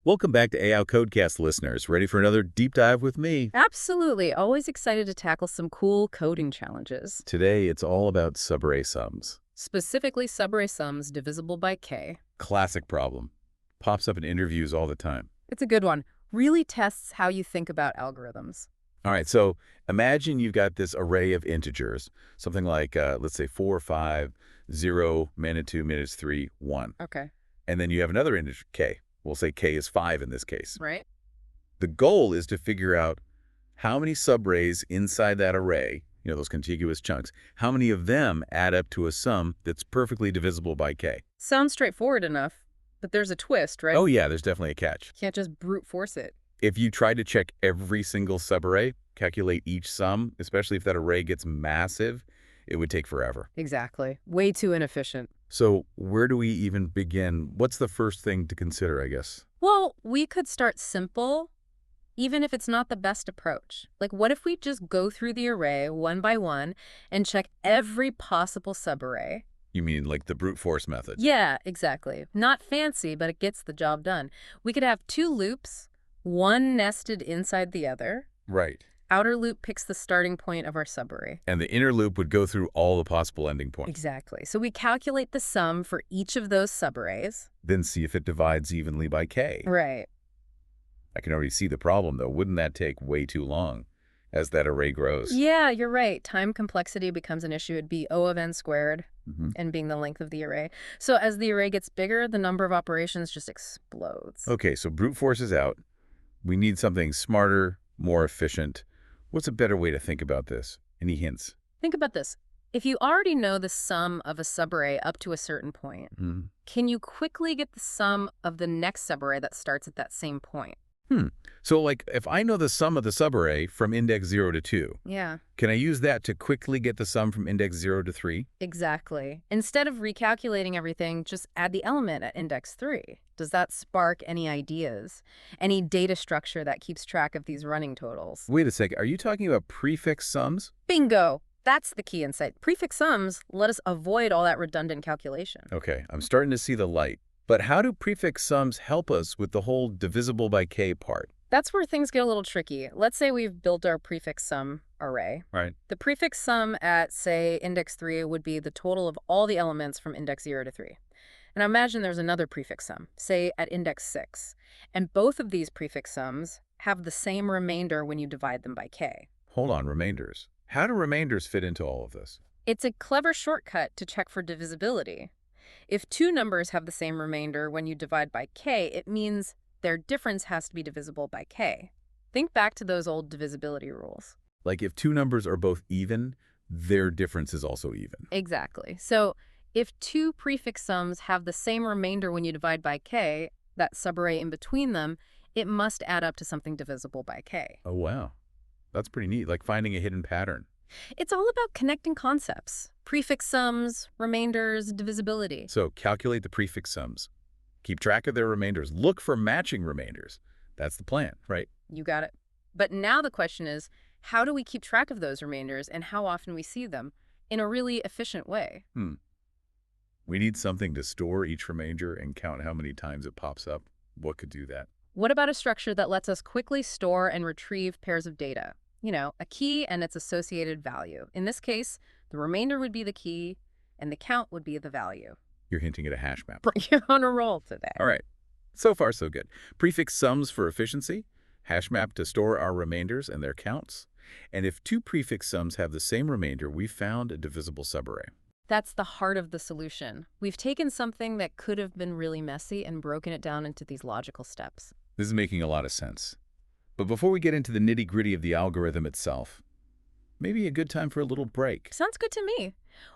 Welcome back to AI.Code.Cast listeners. Ready for another deep dive with me? Absolutely. Always excited to tackle some cool coding challenges. Today, it's all about subarray sums. Specifically, Subarray Sums Divisible by K. Classic problem. Pops up in interviews all the time. It's a good one. Really tests how you think about algorithms. All right, so imagine you've got this array of integers, something like, let's say 4, 5, 0, -2, -3, 1. Okay. And then you have another integer, k. We'll say k is 5 in this case. Right? The goal is to figure out how many subarrays inside that array, those contiguous chunks, how many of them add up to a sum that's perfectly divisible by k. Sounds straightforward enough, but there's a twist, right? Oh yeah, there's definitely a catch. Can't just brute force it. If you try to check every single subarray, calculate each sum, especially if that array gets massive, it would take forever. Exactly. Way too inefficient. So where do we even begin? What's the first thing to consider, I guess? Well, we could start simple, even if it's not the best approach. Like, what if we just go through the array one by one and check every possible subarray? You mean like the brute force method? Yeah, exactly. Not fancy, but it gets the job done. We could have two loops, one nested inside the other. Right. Outer loop picks the starting point of our subarray. And the inner loop would go through all the possible ending points. Exactly. So we calculate the sum for each of those subarrays. Then see if it divides evenly by k. Right. I can already see the problem, though. Wouldn't that take way too long as that array grows? Yeah, you're right. Time complexity becomes an issue. It'd be O of n squared, Mm-hmm. n being the length of the array. So as the array gets bigger, the number of operations just explodes. Okay, so brute force is out. We need something smarter, more efficient. What's a better way to think about this? Any hints? Think about this. If you already know the sum of a subarray up to a certain point, can you quickly get the sum of the next subarray that starts at that same point? So, like, if I know the sum of the subarray from index 0 to 2, Yeah, can I use that to quickly get the sum from index 0 to 3? exactly. Instead of recalculating everything, just add the element at index 3. Does that spark any ideas? Any data structure that keeps track of these running totals? Wait a second. Are you talking about prefix sums? Bingo! That's the key insight. Prefix sums let us avoid all that redundant calculation. Okay, I'm starting to see the light. But how do prefix sums help us with the whole divisible by k part? That's where things get a little tricky. Let's say we've built our prefix sum array. Right. The prefix sum at, say, index 3 would be the total of all the elements from index 0 to 3. And imagine there's another prefix sum, say at index 6. And both of these prefix sums have the same remainder when you divide them by k. Hold on, remainders. How do remainders fit into all of this? It's a clever shortcut to check for divisibility. If two numbers have the same remainder when you divide by k, it means their difference has to be divisible by k. Think back to those old divisibility rules. Like if two numbers are both even, their difference is also even. Exactly. So if two prefix sums have the same remainder when you divide by k, that subarray in between them, it must add up to something divisible by k. Oh, wow. That's pretty neat, like finding a hidden pattern. It's all about connecting concepts. Prefix sums, remainders, divisibility. So calculate the prefix sums. Keep track of their remainders. Look for matching remainders. That's the plan, right? You got it. But now the question is, how do we keep track of those remainders and how often we see them in a really efficient way? We need something to store each remainder and count how many times it pops up. What could do that? What about a structure that lets us quickly store and retrieve pairs of data? You know, a key and its associated value. In this case, the remainder would be the key and the count would be the value. You're hinting at a hash map. You're on a roll today. All right. So far, so good. Prefix sums for efficiency, hash map to store our remainders and their counts. And if two prefix sums have the same remainder, we've found a divisible subarray. That's the heart of the solution. We've taken something that could have been really messy and broken it down into these logical steps. This is making a lot of sense. But before we get into the nitty-gritty of the algorithm itself, maybe a good time for a little break. Sounds good to me.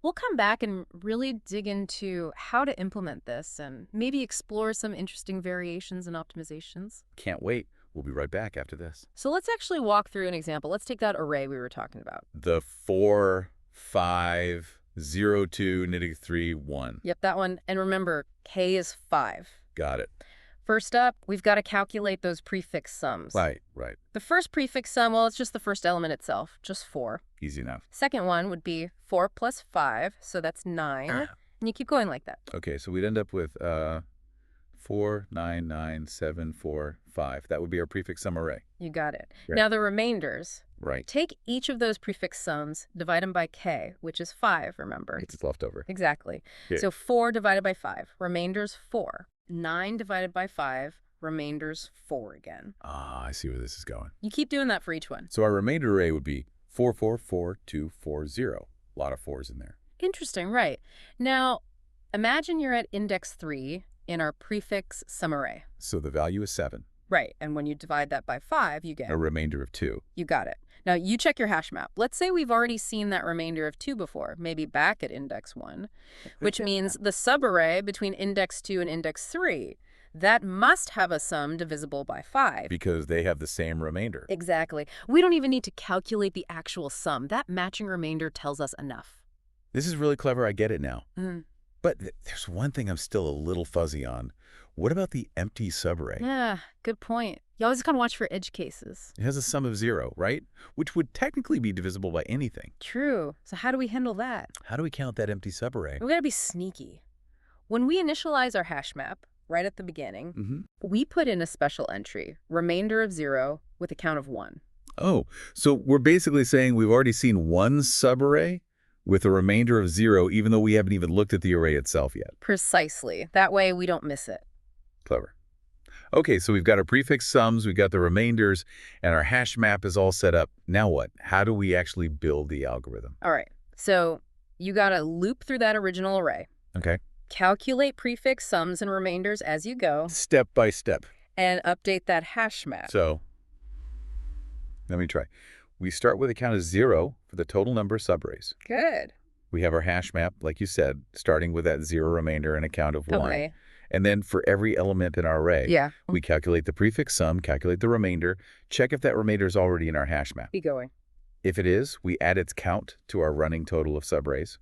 We'll come back and really dig into how to implement this and maybe explore some interesting variations and optimizations. Can't wait. We'll be right back after this. So let's actually walk through an example. Let's take that array we were talking about. The 4, 5, 0, 2, -3, 1. Yep, that one. And remember, k is 5. Got it. First up, we've got to calculate those prefix sums. Right. The first prefix sum, well, it's just the first element itself, just 4. Easy enough. Second one would be 4 plus 5, so that's 9. And you keep going like that. Okay, so we'd end up with 49975. That would be our prefix sum array. You got it. Yeah. Now the remainders. Right. Take each of those prefix sums, divide them by k, which is 5, remember? It's left over. Exactly. Yeah. So 4 divided by 5, remainders 4. 9 divided by 5, remainders 4 again. Ah, I see where this is going. You keep doing that for each one. So our remainder array would be 444240. A lot of 4s in there. Interesting, right. Now, imagine you're at index 3 in our prefix sum array. So the value is 7. Right, and when you divide that by 5, you get... A remainder of 2. You got it. Now, you check your hash map. Let's say we've already seen that remainder of 2 before, maybe back at index 1, which means the subarray between index 2 and index 3, that must have a sum divisible by 5. Because they have the same remainder. Exactly. We don't even need to calculate the actual sum. That matching remainder tells us enough. This is really clever. I get it now. Mm. But there's one thing I'm still a little fuzzy on. What about the empty subarray? Yeah, good point. You always gotta watch for edge cases. It has a sum of 0, right? Which would technically be divisible by anything. True. So how do we handle that? How do we count that empty subarray? We gotta be sneaky. When we initialize our hash map, right at the beginning, we put in a special entry, remainder of 0 with a count of 1. Oh, so we're basically saying we've already seen one subarray with a remainder of 0, even though we haven't even looked at the array itself yet. Precisely. That way we don't miss it. Clever. Okay, so we've got our prefix sums, we've got the remainders, and our hash map is all set up. Now what? How do we actually build the algorithm? All right. So you gotta loop through that original array. Okay. Calculate prefix sums and remainders as you go. Step by step. And update that hash map. So, let me try. We start with a count of 0 for the total number of subarrays. Good. We have our hash map, like you said, starting with that 0 remainder and a count of 1. Okay. And then for every element in our array, we calculate the prefix sum, calculate the remainder, check if that remainder is already in our hash map. Be going. If it is, we add its count to our running total of subarrays,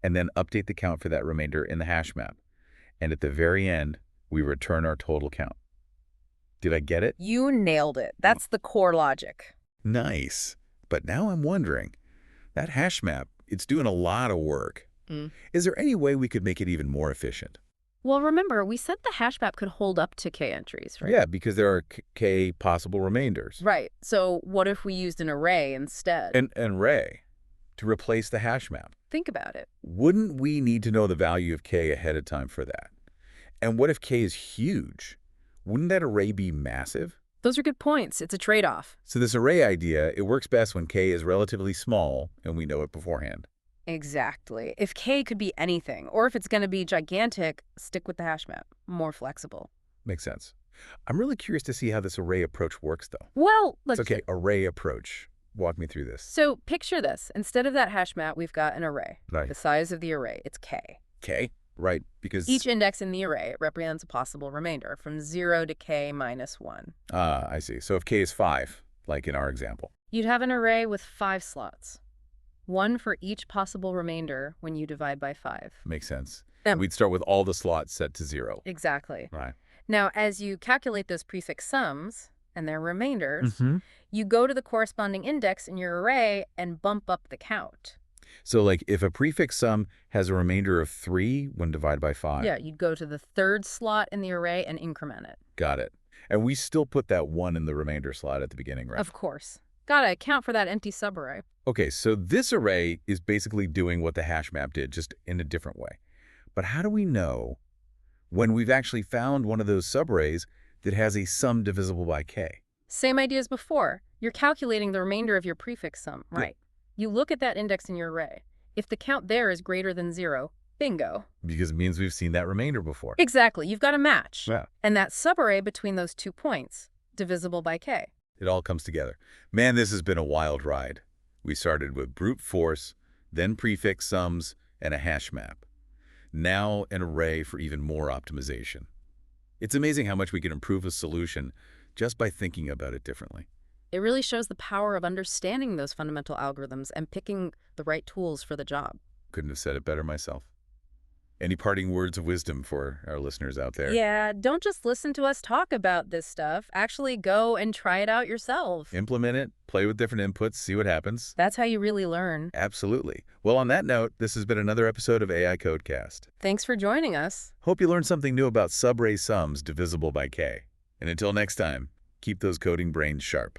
and then update the count for that remainder in the hash map. And at the very end, we return our total count. Did I get it? You nailed it. That's the core logic. Nice. But now I'm wondering, that hash map, it's doing a lot of work. Is there any way we could make it even more efficient? Well, remember, we said the hash map could hold up to k entries, right? Yeah, because there are k possible remainders. Right. So what if we used an array instead? An array to replace the hash map. Think about it. Wouldn't we need to know the value of k ahead of time for that? And what if k is huge? Wouldn't that array be massive? Those are good points. It's a trade-off. So this array idea, it works best when k is relatively small and we know it beforehand. Exactly. If k could be anything, or if it's going to be gigantic, stick with the hash map. More flexible. Makes sense. I'm really curious to see how this array approach works, though. Well, let's... Okay, array approach. Walk me through this. So picture this. Instead of that hash map, we've got an array. Right. The size of the array, it's k. K? Right, because... Each index in the array represents a possible remainder from 0 to k minus 1. Ah, I see. So if k is 5, like in our example. You'd have an array with 5 slots. 1 for each possible remainder when you divide by 5. Makes sense. We'd start with all the slots set to 0. Exactly. Right. Now, as you calculate those prefix sums and their remainders, you go to the corresponding index in your array and bump up the count. So, like, if a prefix sum has a remainder of 3 when divided by 5. Yeah, you'd go to the 3rd slot in the array and increment it. Got it. And we still put that 1 in the remainder slot at the beginning, right? Of course. Gotta account for that empty subarray. Okay, so this array is basically doing what the hash map did, just in a different way. But how do we know when we've actually found one of those subarrays that has a sum divisible by k? Same idea as before. You're calculating the remainder of your prefix sum, right? You look at that index in your array. If the count there is greater than 0, bingo. Because it means we've seen that remainder before. Exactly. You've got a match. Yeah. And that subarray between those 2 points, divisible by k. It all comes together. Man, this has been a wild ride. We started with brute force, then prefix sums, and a hash map. Now an array for even more optimization. It's amazing how much we can improve a solution just by thinking about it differently. It really shows the power of understanding those fundamental algorithms and picking the right tools for the job. Couldn't have said it better myself. Any parting words of wisdom for our listeners out there? Yeah, don't just listen to us talk about this stuff. Actually go and try it out yourself. Implement it, play with different inputs, see what happens. That's how you really learn. Absolutely. Well, on that note, this has been another episode of AI.Code.Cast. Thanks for joining us. Hope you learned something new about subarray sums divisible by k. And until next time, keep those coding brains sharp.